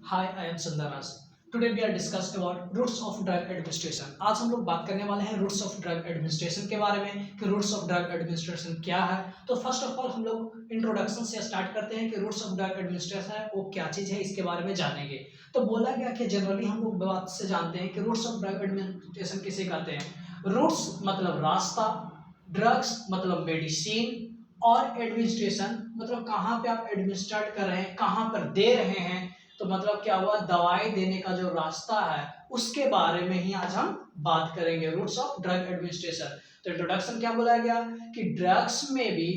Hi, I am Sundaras. Today we are discussing about roots of drug administration. आज हम लोग बात करने वाले हैं रूट्स ऑफ ड्रग एडमिनिस्ट्रेशन के बारे में कि रूट्स ऑफ ड्रग एडमिनिस्ट्रेशन क्या है। तो फर्स्ट ऑफ ऑल हम लोग इंट्रोडक्शन से स्टार्ट करते हैं कि रूट्स ऑफ ड्रग एडमिनिस्ट्रेशन है वो क्या चीज़ है, इसके बारे में जानेंगे। तो बोला गया कि जनरली हम लोग बात से जानते हैं कि रूट्स ऑफ ड्रग एडमिनिस्ट्रेशन किसे कहते हैं। रूट्स मतलब रास्ता, ड्रग्स मतलब मेडिसिन और एडमिनिस्ट्रेशन मतलब कहाँ पे आप एडमिनिस्ट्रेट कर रहे हैं, कहाँ पर दे रहे हैं। तो मतलब क्या हुआ, दवाई देने का जो रास्ता है उसके बारे में ही आज हम बात करेंगे, रूट्स ऑफ ड्रग एडमिनिस्ट्रेशन। तो इंट्रोडक्शन क्या बोला गया कि ड्रग्स में भी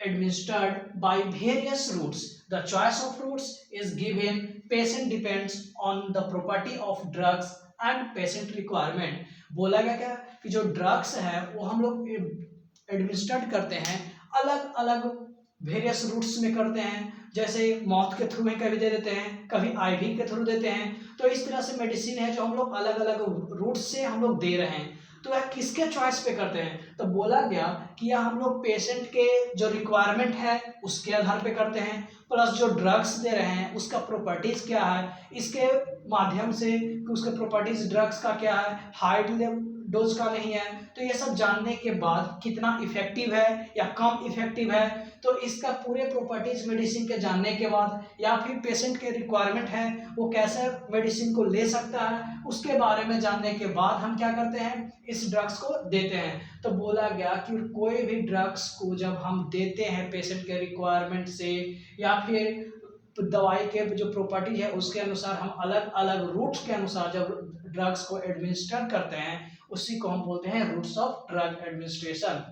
administered by various routes. The choice of routes is given. Patient depends on the property of drugs and patient requirement. बोला गया क्या कि जो ड्रग्स है वो हम लोग एडमिनिस्ट्रेट करते हैं अलग अलग वेरियस रूट्स में करते हैं। जैसे माउथ के थ्रू में कभी दे देते हैं, कभी आईवी के थ्रू देते हैं। तो इस तरह से मेडिसिन है जो हम लोग अलग अलग रूट से हम लोग दे रहे हैं। तो यह किसके चॉइस पे करते हैं, तो बोला गया कि यह हम लोग पेशेंट के जो रिक्वायरमेंट है उसके आधार पे करते हैं, प्लस जो ड्रग्स दे रहे हैं उसका प्रॉपर्टीज क्या है, इसके माध्यम से उसके प्रॉपर्टीज ड्रग्स का क्या है, हाई डोज का नहीं है। तो ये सब जानने के बाद कितना इफेक्टिव है या कम इफेक्टिव है, तो इसका पूरे प्रॉपर्टीज मेडिसिन के जानने के बाद या फिर पेशेंट के रिक्वायरमेंट है वो कैसे मेडिसिन को ले सकता है उसके बारे में जानने के बाद हम क्या करते हैं, इस ड्रग्स को देते हैं। तो बोला गया कि कोई भी ड्रग्स को जब हम देते हैं पेशेंट के रिक्वायरमेंट से या फिर दवाई के जो प्रॉपर्टी है उसके अनुसार हम अलग अलग रूट्स के अनुसार जब ड्रग्स को एडमिनिस्टर करते हैं उसी को हम बोलते हैं routes of drug administration.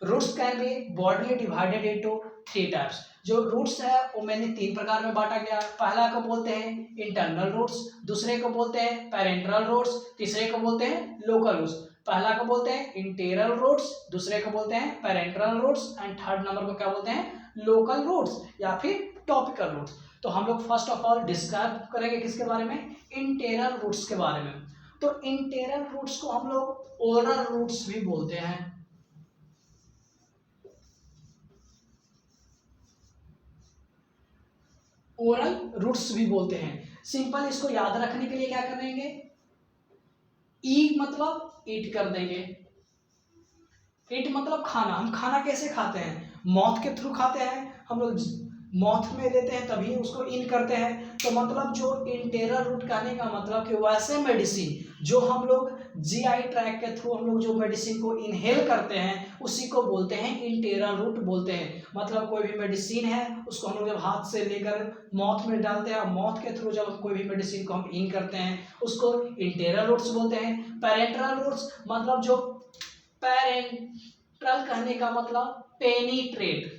Routes can be broadly divided into 3 types. जो रूट्स है वो मैंने 3 प्रकार में बांटा गया। पहला को बोलते हैं इंटरनल रूट्स, दूसरे को बोलते हैं पेरेंटल रूट्स, तीसरे को बोलते हैं लोकल रूट्स। पहला को बोलते हैं इंटेरल रूट्स, दूसरे को बोलते हैं parental routes and third number को क्या बोलते हैं, लोकल रूट्स या फिर टॉपिकल रूट्स। तो हम लोग फर्स्ट ऑफ ऑल डिस्क्राइब करेंगे किसके बारे में, इंटेरल रूट्स के बारे में। तो इंटेरल रूट्स को हम लोग ओरल रूट्स भी बोलते हैं। ओरल रूट्स भी बोलते हैं। सिंपल इसको याद रखने के लिए क्या करेंगे, ई मतलब ईट कर देंगे। ईट मतलब खाना। हम खाना कैसे खाते हैं, माउथ के थ्रू खाते हैं, हम लोग माउथ में लेते हैं तभी उसको इन करते हैं। तो मतलब जो इंटेरल रूट कहने का मतलब कि वैसे मेडिसिन जो हम लोग जीआई ट्रैक के थ्रू हम लोग जो मेडिसिन को इनहेल करते हैं उसी को बोलते हैं इंटेरल रूट बोलते हैं। मतलब कोई भी मेडिसिन है उसको हम लोग जब हाथ से लेकर माउथ में डालते हैं और माउथ के थ्रू जब कोई भी मेडिसिन को हम इन करते हैं उसको इंटेरल रूट्स बोलते हैं। पेरेंटल रूट्स मतलब जो पेरेंट्रल कहने का मतलब पेनिट्रेट,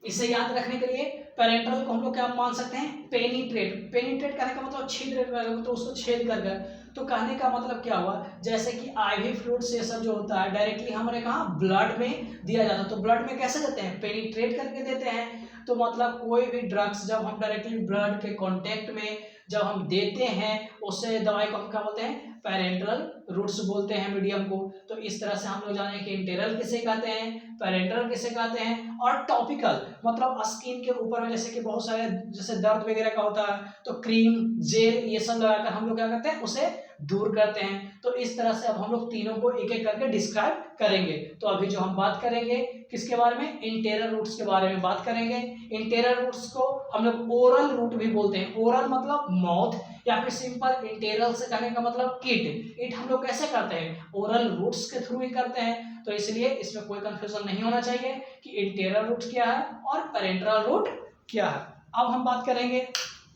इसे याद रखने के लिए पेरेंटल को हम लोग क्या मान सकते हैं, पेनिट्रेट। पेनिट्रेट कहने का मतलब छिद्र, तो उसको छेद कर गए। तो कहने का मतलब क्या हुआ, जैसे कि आईवी फ्लूइड्स ये सब जो होता है डायरेक्टली हमारे कहाँ ब्लड में दिया जाता है। तो ब्लड में कैसे देते हैं, पेनिट्रेट करके देते हैं। तो मतलब कोई भी ड्रग्स जब हम डायरेक्टली ब्लड के कांटेक्ट में जब हम देते हैं उससे दवाई को हम क्या बोलते हैं, पेरेंटल रूट्स बोलते हैं मीडियम को। तो इस तरह से हम लोग जाने कि इंटेरल किसे कहते हैं, पेरेंटल किसे कहते हैं, और टॉपिकल मतलब स्किन के ऊपर में जैसे कि बहुत सारे जैसे दर्द वगैरह का होता है तो क्रीम जेल ये सब लगाकर हम लोग क्या करते हैं उसे दूर करते हैं। तो इस तरह से अब हम लोग तीनों को एक एक करके डिस्क्राइब करेंगे। तो अभी जो हम बात करेंगे किसके बारे में, इंटेरल रूट्स के बारे में बात करेंगे। इंटेरल रूट्स को हम लोग ओरल रूट भी बोलते हैं। ओरल मतलब माउथ या फिर सिंपल इंटेरल से कहने का मतलब ईट हम लोग कैसे करते हैं, ओरल रूट्स के थ्रू ही करते हैं। तो इसलिए इसमें कोई कंफ्यूजन नहीं होना चाहिए कि इंटेरल रूट क्या है और पेरेंटल रूट क्या है। अब हम बात करेंगे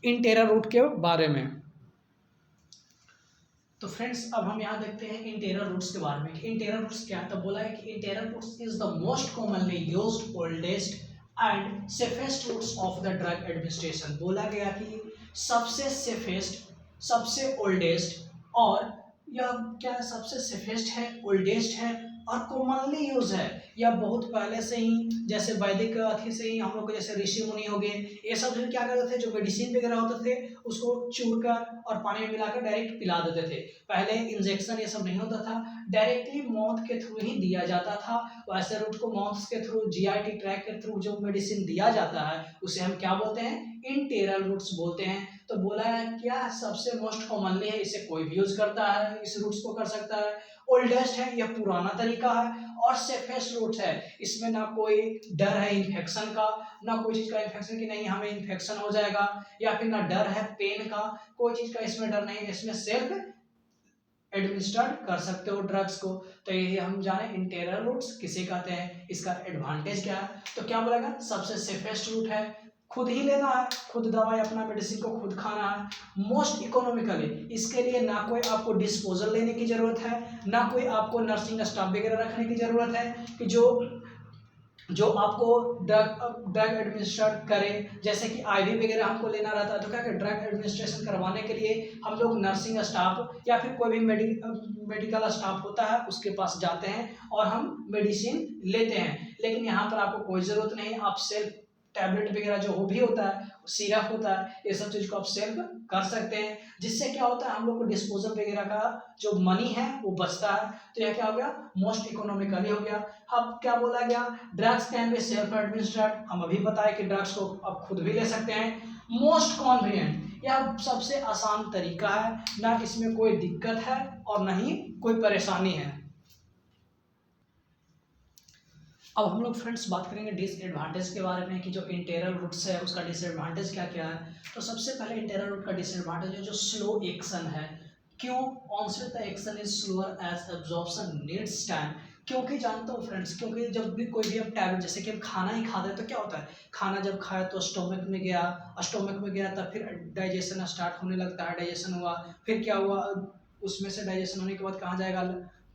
इंटेरल रूट के बारे में। तो फ्रेंड्स अब हम यहाँ देखते हैं इंटेरल रूट्स के बारे में। इंटेरल रूट्स क्या है, तो बोला है कि enteral routes is the most commonly used oldest and safest routes of the drug administration. बोला गया कि सबसे सेफेस्ट, सबसे ओल्डेस्ट और यह क्या सबसे सेफेस्ट है, ओल्डेस्ट है और कॉमनली यूज है, या बहुत पहले से ही, जैसे वैदिक अथी से ही हम लोग को, जैसे ऋषि मुनि हो गए, ये सब जो क्या करते थे, जो मेडिसिन वगैरह होते थे उसको चूर कर और पानी में मिलाकर डायरेक्ट पिला देते थे। पहले इंजेक्शन ये सब नहीं होता था, डायरेक्टली माउथ के थ्रू ही दिया जाता था। वैसे रूट को माउथ के थ्रू, जीआईटी ट्रैक के थ्रू जो मेडिसिन दिया जाता है उसे हम क्या बोलते हैं, इंटेरल रूट्स बोलते हैं। तो बोला है क्या सबसे मोस्ट कॉमनली है, इसे कोई भी यूज करता है, इस रूट्स को कर सकता है, ओल्डेस्ट है, यह पुराना तरीका है और सेफेस्ट रूट है। इसमें ना कोई डर है इन्फेक्शन का, ना कोई चीज का इन्फेक्शन की नहीं हमें इन्फेक्शन हो जाएगा, या फिर ना डर है पेन का, कोई चीज का इसमें डर नहीं है, इसमें सेल्फ एडमिनिस्ट्रेट कर सकते हो ड्रग्स को। तो ये हम जाने इंटेरल रूट्स किसे कहते हैं, इसका एडवांटेज क्या है। तो क्या बोलेगा, सबसे सेफेस्ट रूट है, खुद ही लेना है, खुद दवाई अपना मेडिसिन को खुद खाना है, मोस्ट इकोनॉमिकली, इसके लिए ना कोई आपको डिस्पोजल लेने की जरूरत है, ना कोई आपको नर्सिंग स्टाफ वगैरह रखने की जरूरत है कि जो आपको ड्रग एडमिनिस्ट्रेट करे। जैसे कि आईवी वगैरह हमको लेना रहता है तो क्या ड्रग एडमिनिस्ट्रेशन करवाने के लिए हम लोग नर्सिंग स्टाफ या फिर कोई भी मेडिकल स्टाफ होता है उसके पास जाते हैं और हम मेडिसिन लेते हैं। लेकिन यहाँ पर आपको कोई ज़रूरत नहीं, आप सेल्फ टैबलेट वगैरह जो भी होता है, सिरप होता है, ये सब चीज़ को आप सेल्फ कर सकते हैं, जिससे क्या होता है हम लोग को डिस्पोजल वगैरह का जो मनी है वो बचता है। तो यह क्या हो गया, मोस्ट इकोनॉमिकली हो गया। अब क्या बोला गया, drugs can be self administrate, हम अभी बताए कि ड्रग्स को आप खुद भी ले सकते हैं। मोस्ट कॉन्वीनियंट, यह सबसे आसान तरीका है, ना इसमें कोई दिक्कत है और ना ही कोई परेशानी है। अब हम लोग फ्रेंड्स बात करेंगे डिसएडवांटेज के बारे में कि जो इंटेरल रूट्स है उसका डिसएडवांटेज क्या क्या है। तो सबसे पहले इंटेरल रूट का डिसएडवांटेज है जो स्लो एक्शन है। क्यों, onset the action is slower as absorption needs time. क्योंकि जानते हो फ्रेंड्स, क्योंकि जब भी कोई भी हम टैबलेट, जैसे कि हम खाना ही खाते हैं तो क्या होता है, खाना जब खाया तो स्टोमक में गया तब फिर डाइजेशन स्टार्ट होने लगता है, डाइजेशन हुआ, फिर क्या हुआ, उसमें से डाइजेशन होने के बाद कहाँ जाएगा,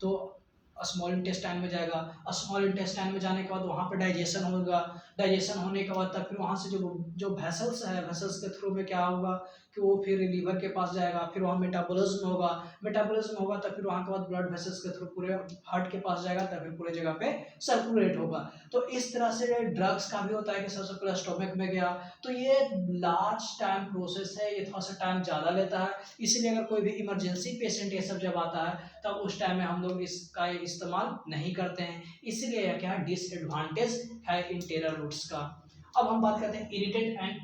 तो स्मॉल इंटेस्टाइन में जाएगा, स्मॉल इंटेस्टाइन में जाने के बाद वहाँ पर डाइजेशन होगा, डाइजेशन होने के बाद तब फिर वहाँ से जो वेसल्स है, वेसल्स के थ्रू में क्या होगा कि वो फिर लीवर के पास जाएगा, फिर वहाँ मेटाबॉलिज्म होगा, तब फिर वहाँ के बाद ब्लड वेसल्स के थ्रू पूरे हार्ट के पास जाएगा, तब फिर पूरे जगह पे सर्कुलेट होगा। तो इस तरह से ड्रग्स का भी होता है कि सबसे पहले स्टोमक में गया, तो ये लार्ज टाइम प्रोसेस है, ये थोड़ा सा टाइम ज़्यादा लेता है। इसलिए अगर कोई भी इमरजेंसी पेशेंट ये सब जब आता है तब उस टाइम में हम लोग इसका इस्तेमाल नहीं करते हैं, इसलिए यह क्या डिसएडवांटेज है इंटेरल रूट्स का। अब हम बात करते हैं irritate and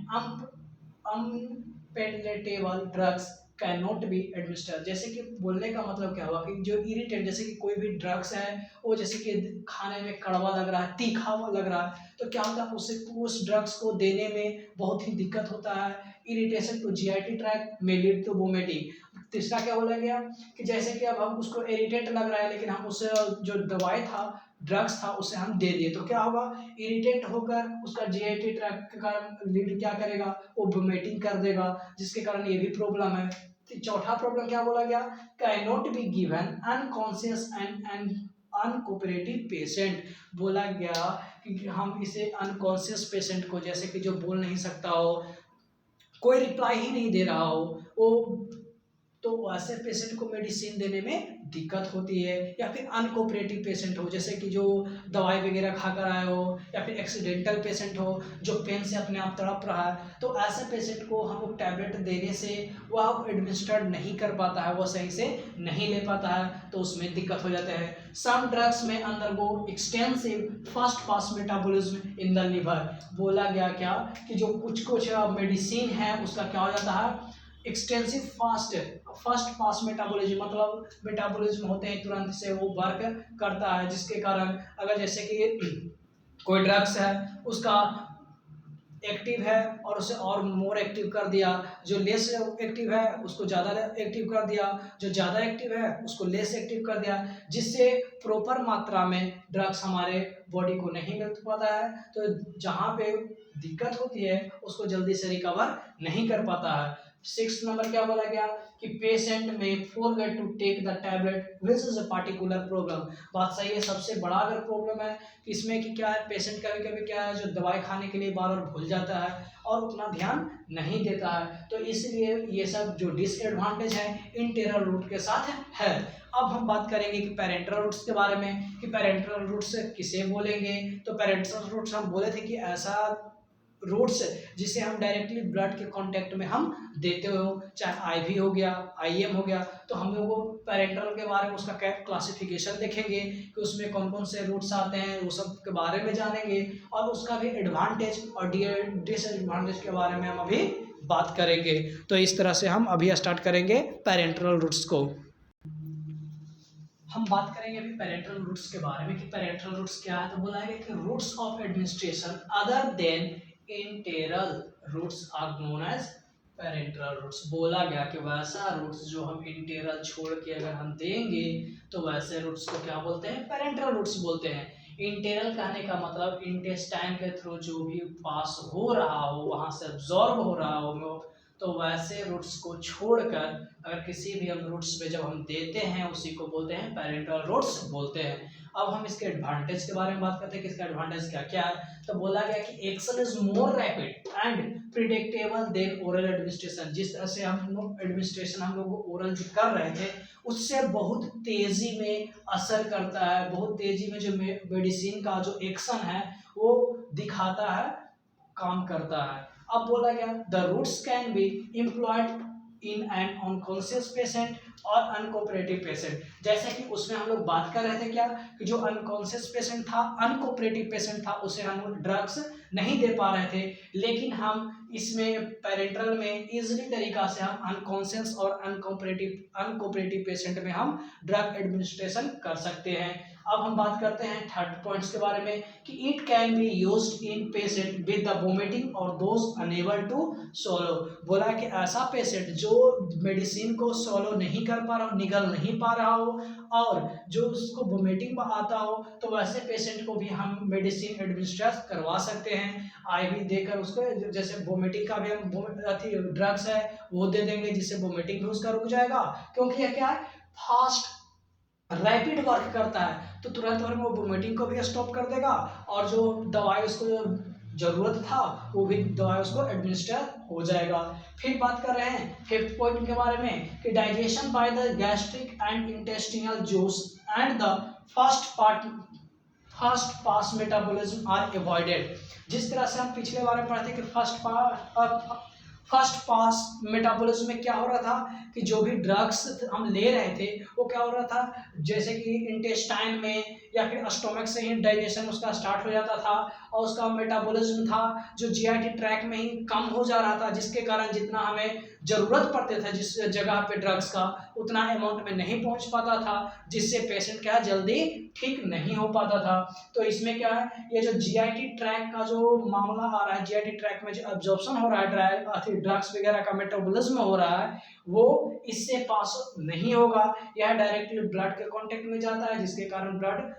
unpalatable drugs can not be administer. जैसे कि बोलने का मतलब क्या हुआ कि जो इरिटेट, जैसे कि कोई भी ड्रग्स है वो जैसे कि खाने में कड़वा लग रहा है, तीखा लग रहा है, तो क्या होता है उसे उस ड्रग्स को देने में बहुत ही दिक्कत होता है। Irritation to GIT tract may lead to vomiting. तीसरा क्या बोला गया कि जैसे कि अब हम उसको इरिटेट लग रहा है लेकिन हम उसे जो दवाई था, ड्रग्स था, उसे हम दे दिए, तो क्या होगा, इरिटेट होकर उसका जीआईटी ट्रैक्ट के कारण लीड क्या करेगा, वो वोमिटिंग कर देगा, जिसके कारण ये भी प्रॉब्लम है। चौथा प्रॉब्लम क्या बोला गया, can not be given unconscious and uncooperative patient. बोला गया कि हम इसे अनकॉन्शियस पेशेंट को, जैसे कि जो बोल नहीं सकता हो, कोई रिप्लाई ही नहीं दे रहा हो, वो तो ऐसे पेशेंट को मेडिसिन देने में दिक्कत होती है। या फिर अनकोऑपरेटिव पेशेंट हो, जैसे कि जो दवाई वगैरह खाकर आए हो, या फिर एक्सीडेंटल पेशेंट हो जो पेन से अपने आप तड़प रहा है, तो ऐसे पेशेंट को हम लोग टैबलेट देने से वह एडमिनिस्ट्रेट नहीं कर पाता है, वह सही से नहीं ले पाता है, तो उसमें दिक्कत हो जाता है। सम ड्रग्स में undergo extensive first pass metabolism in the liver. बोला गया क्या कि जो कुछ मेडिसिन है उसका क्या हो जाता है, एक्सटेंसिव फर्स्ट पास मेटाबॉलिज्म, मतलब मेटाबॉलिज्म होते हैं तुरंत से वो वर्क करता है, जिसके कारण अगर जैसे कि कोई ड्रग्स है उसका एक्टिव है और उसे और मोर एक्टिव कर दिया, जो लेस एक्टिव है उसको ज़्यादा एक्टिव कर दिया, जो ज़्यादा एक्टिव है उसको लेस एक्टिव कर दिया, जिससे प्रॉपर मात्रा में ड्रग्स हमारे बॉडी को नहीं मिल पाता है। तो जहाँ पे दिक्कत होती है उसको जल्दी से रिकवर नहीं कर पाता है। 6 नंबर क्या बोला गया कि पेशेंट में forget to take the tablet which is a particular problem. बात सही है, सबसे बड़ा अगर प्रॉब्लम है इसमें कि क्या है, पेशेंट कभी कभी क्या है जो दवाई खाने के लिए बार बार भूल जाता है और उतना ध्यान नहीं देता है, तो इसलिए ये सब जो डिसएडवांटेज है इंटेरल रूट के साथ है। अब हम बात करेंगे कि पेरेंटल रूट्स के बारे में, कि पेरेंटल रूट्स किसे बोलेंगे। तो पेरेंटल रूट्स हम बोले थे कि ऐसा रूट्स जिसे हम डायरेक्टली ब्लड के कांटेक्ट में हम देते हो, चाहे आईवी हो गया, आईएम हो गया। तो हम लोग को पेरेंटल के बारे में उसका क्या क्लासिफिकेशन देखेंगे कि उसमें कौन कौन से रूट्स आते हैं, वो सब के बारे में जानेंगे, और उसका भी एडवांटेज और डिसएडवांटेज के बारे में हम अभी बात करेंगे। तो इस तरह से हम अभी स्टार्ट करेंगे पेरेंटल रूट्स को। हम बात करेंगे अभी पेरेंटल रूट्स के बारे में कि पेरेंटल रूट्स क्या है। तो बोला है कि routes of administration other than enteral routes are known as parenteral routes. बोला गया कि वैसा रूट्स जो हम इंटेरल छोड़ के अगर हम देंगे तो वैसे रूट्स को क्या बोलते हैं, पेरेंटल रूट्स बोलते हैं। इंटेरल कहने का मतलब इंटेस्टाइन के थ्रू जो भी पास हो रहा हो, वहां से अब्जॉर्ब हो रहा हो, तो वैसे रूट्स को छोड़कर अगर किसी भी हम रूट्स पे जब हम देते हैं उसी को बोलते हैं पेरेंटल रूट्स बोलते हैं। अब हम इसके एडवांटेज के बारे में बात करते हैं कि इसका एडवांटेज क्या क्या है। तो बोला गया कि action is more rapid and predictable than oral administration. जिस तरह से हम लोग एडमिनिस्ट्रेशन हम लोग ओरल जो कर रहे थे उससे बहुत तेजी में असर करता है, बहुत तेजी में जो मेडिसिन का जो एक्शन है वो दिखाता है, काम करता है। अब बोला गया the routes can be employed in an unconscious patient और अनकोऑपरेटिव पेशेंट। जैसे कि उसमें हम लोग बात कर रहे थे क्या कि जो अनकॉन्शियस पेशेंट था, अनकोऑपरेटिव पेशेंट था, उसे हम ड्रग्स नहीं दे पा रहे थे, लेकिन हम इसमें पेरेंटल में इजीली तरीका से हम अनकॉन्शियस और अनकोऑपरेटिव पेशेंट में हम ड्रग एडमिनिस्ट्रेशन कर सकते हैं। अब हम बात करते हैं थर्ड पॉइंट्स के बारे में कि it can be used in patient with the vomiting और दोज अनेबल टू सोलो। बोला कि ऐसा पेशेंट जो मेडिसिन को सोलो नहीं कर पा रहा हो, निगल नहीं पा रहा हो, और जो उसको वोमिटिंग आता हो, तो वैसे पेशेंट को भी हम मेडिसिन एडमिनिस्ट्रेट करवा सकते हैं आईवी देकर उसको। जैसे वोमिटिंग का भी हम ड्रग्स है वो दे देंगे जिससे वोमिटिंग भी उसका रुक जाएगा, क्योंकि यह क्या है, फास्ट रैपिड वर्क करता है, तो तुरंत वो वोमिटिंग को भी स्टॉप कर देगा, और जो दवाई उसको जरूरत था वो भी दवाई उसको एडमिनिस्टर हो जाएगा। फिर बात कर रहे हैं फिफ्थ पॉइंट के बारे में कि digestion by the gastric and intestinal juice and the first pass metabolism are avoided. जिस तरह से हम पिछले बार में पढ़ते कि फर्स्ट पास मेटाबॉलिज्म में क्या हो रहा था कि जो भी ड्रग्स हम ले रहे थे वो क्या हो रहा था, जैसे कि इंटेस्टाइन में या फिर स्टोमक से ही डाइजेशन उसका स्टार्ट हो जाता था, और उसका मेटाबॉलिज्म था जो जीआईटी ट्रैक में ही कम हो जा रहा था, जिसके कारण जितना हमें जरूरत पड़ते थे जिस जगह पे ड्रग्स का, उतना अमाउंट में नहीं पहुंच पाता था, जिससे पेशेंट क्या जल्दी ठीक नहीं हो पाता था। तो इसमें क्या है, ये जो जीआईटी ट्रैक का जो मामला आ रहा है, जीआईटी ट्रैक में जो अब्जॉर्प्शन हो रहा है ड्रग्स वगैरह का मेटाबॉलिज्म हो रहा है, वो इससे पास नहीं होगा, यह डायरेक्टली ब्लड के कांटेक्ट में जाता है, जिसके कारण ब्लड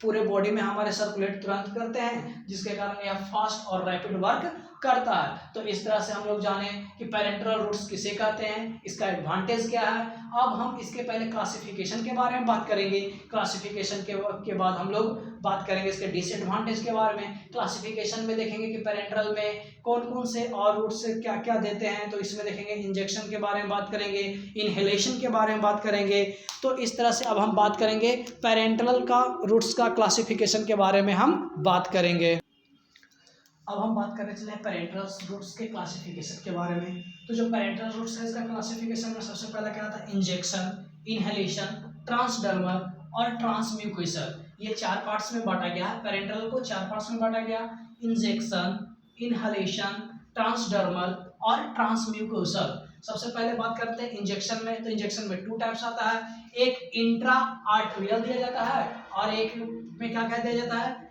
पूरे बॉडी में हमारे सर्कुलेट तुरंत करते हैं, जिसके कारण यह फास्ट और रैपिड वर्क करता है। तो इस तरह से हम लोग जाने कि पेरेंटल रूट्स किसे कहते हैं, इसका एडवांटेज क्या है। अब हम इसके पहले क्लासिफिकेशन के बारे में बात करेंगे, क्लासिफिकेशन के बाद हम लोग बात करेंगे इसके डिसएडवांटेज के बारे में। क्लासिफिकेशन में देखेंगे कि पेरेंटल में कौन कौन से और रूट्स क्या क्या देते हैं, तो इसमें देखेंगे इंजेक्शन के बारे में बात करेंगे, इनहेलेशन के बारे में बात करेंगे। तो इस तरह से अब हम बात करेंगे पेरेंटल का रूट्स का क्लासिफिकेशन के बारे में हम बात करेंगे। अब हम बात करने चले पेरेंटल रूट्स के क्लासिफिकेशन के बारे में। तो जो पेरेंटल रूट्स है इसका क्लासिफिकेशन में सबसे पहला क्या था, इंजेक्शन, इनहेलेशन, ट्रांसडर्मल और ट्रांसम्यूकोसल। ये चार पार्ट्स में बांटा गया है, पेरेंटल को चार पार्ट्स में बांटा गया, इंजेक्शन, इनहेलेशन, ट्रांसडर्मल और ट्रांसम्यूकोसल। सबसे पहले बात करते हैं इंजेक्शन में। तो इंजेक्शन में टू टाइप्स आता है, एक इंट्रा आर्टेरियल दिया जाता है और एक में क्या कह दिया जाता है,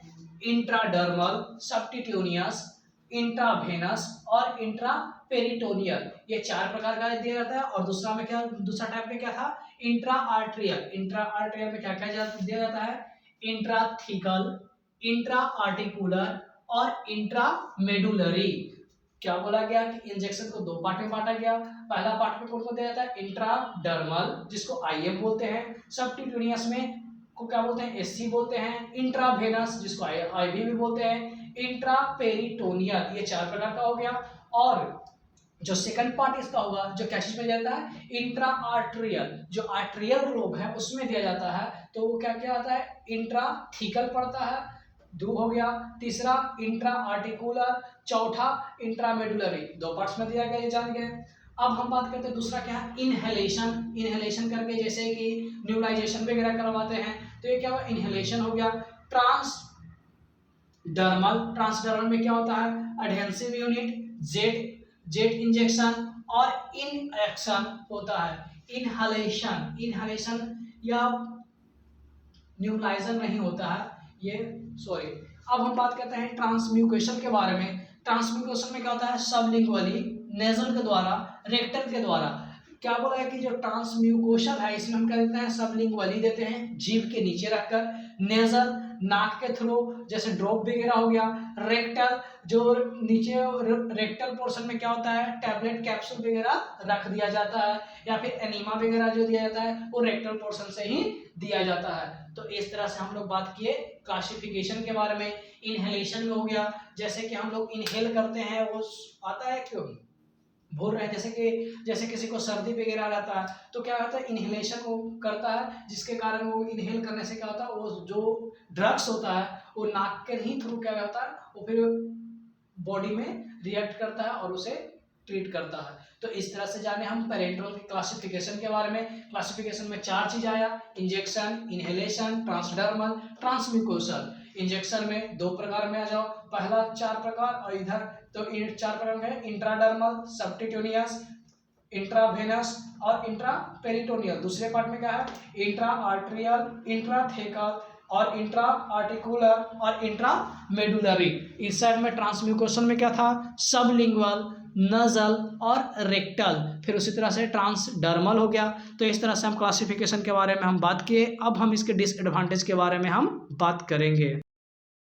इंट्राडर्मल, सब्टिट्यूनियस, इंट्रावेनस और इंट्रापेरिटोनियल। ये चार प्रकार का दिया जाता है। और दूसरा में क्या, दूसरा टाइप में क्या था, इंट्रा आर्टेरियल। इंट्रा आर्टेरियल में क्या क्या दिया जाता है, इंट्राथिकल, इंट्रा आर्टिकुलर और इंट्रामेडुलरी। क्या बोला गया कि इंजेक्शन को दो पार्ट में बांटा गया। पहला पार्ट में कौन को दिया जाता है, इंट्राडर्मल जिसको आईएम बोलते हैं, सब्टिट्यूनियस में को क्या बोलते हैं, एससी बोलते हैं, इंट्रावेनस जिसको आईवी भी बोलते हैं, इंट्रापेरिटोनियल। ये चार प्रकार का हो गया। और जो सेकंड पार्ट इसका होगा जो क्या चीज में जाता है, इंट्रा आर्टेरियल, जो आर्टेरियल लोब है उसमें दिया जाता है, तो वो क्या क्या आता है, इंट्राथिकल पड़ता है, दो हो गया, तीसरा इंट्रा आर्टिकुलर, चौथा इंट्रामेडुलरी, दो पार्ट्स में दिया गया, ये जान गए। अब हम बात करते हैं दूसरा क्या है, इनहेलेशन। इनहेलेशन करके जैसे कि न्यूलाइजेशन वगैरह करवाते हैं, तो ये क्या हुआ, इनहेलेशन हो गया। ट्रांसडर्मल, ट्रांसडर्मल में क्या होता है, एडहेसिव यूनिट, जेट इंजेक्शन और इनएक्शन होता है। इनहेलेशन, इनहेलेशन या न्यूलाइजर नहीं होता है ये, सॉरी। अब हम बात करते हैं ट्रांसम्यूकेशन के बारे में। ट्रांसम्यूकेशन में क्या होता है, सबलिंगुअली, नेजल के द्वारा, रेक्टल के द्वारा। क्या बोला है कि जो ट्रांसम्यूकोशन है इसमें हम क्या देते हैं, सबलिंगुअली देते हैं, जीभ के नीचे रखकर, नेजल नाक के थ्रू, जैसे ड्रॉप वगैरह हो गया, रेक्टल जो नीचे रेक्टल पोर्शन में क्या होता है, टैबलेट कैप्सूल वगैरह रख दिया जाता है, या फिर एनीमा वगैरह जो दिया जाता है वो रेक्टल पोर्शन से ही दिया जाता है। तो इस तरह से हम लोग बात किए क्लासिफिकेशन के बारे में। इनहेलेशन में हो गया, जैसे कि हम लोग इनहेल करते हैं, वो आता है क्यों बोल रहे हैं, जैसे किसी को सर्दी वगैरह आ जाता है तो क्या होता है, इनहेलेशन वो करता है, जिसके कारण वो इनहेल करने से क्या होता है, वो जो ड्रग्स होता है वो नाक के ही थ्रू क्या होता है, वो फिर बॉडी में रिएक्ट करता है और उसे ट्रीट करता है। तो इस तरह से जाने हम पेरेंटल की क्लासिफिकेशन के बारे में। क्लासिफिकेशन में 4 चीज आया, इंजेक्शन, इनहेलेशन, ट्रांसडर्मल, ट्रांसम्यूकोसल। इंजेक्शन में 2 प्रकार में आ जाओ, पहला 4 प्रकार, और इधर तो 4 प्रकार में इंट्राडर्मल, सबक्यूटेनियस, इंट्रावेनस और इंट्रापेरिटोनियल। दूसरे पार्ट में क्या है, इंट्रा आर्टेरियल, इंट्राथेकल और इंट्रा आर्टिकुलर और इंट्रामेडुलरी। इस साइड में ट्रांसम्यूकोशन में क्या था, सबलिंगुअल, नजल और रेक्टल, फिर उसी तरह से ट्रांसडर्मल हो गया। तो इस तरह से हम क्लासिफिकेशन के बारे में हम बात किए। अब हम इसके डिसएडवांटेज के बारे में हम बात करेंगे।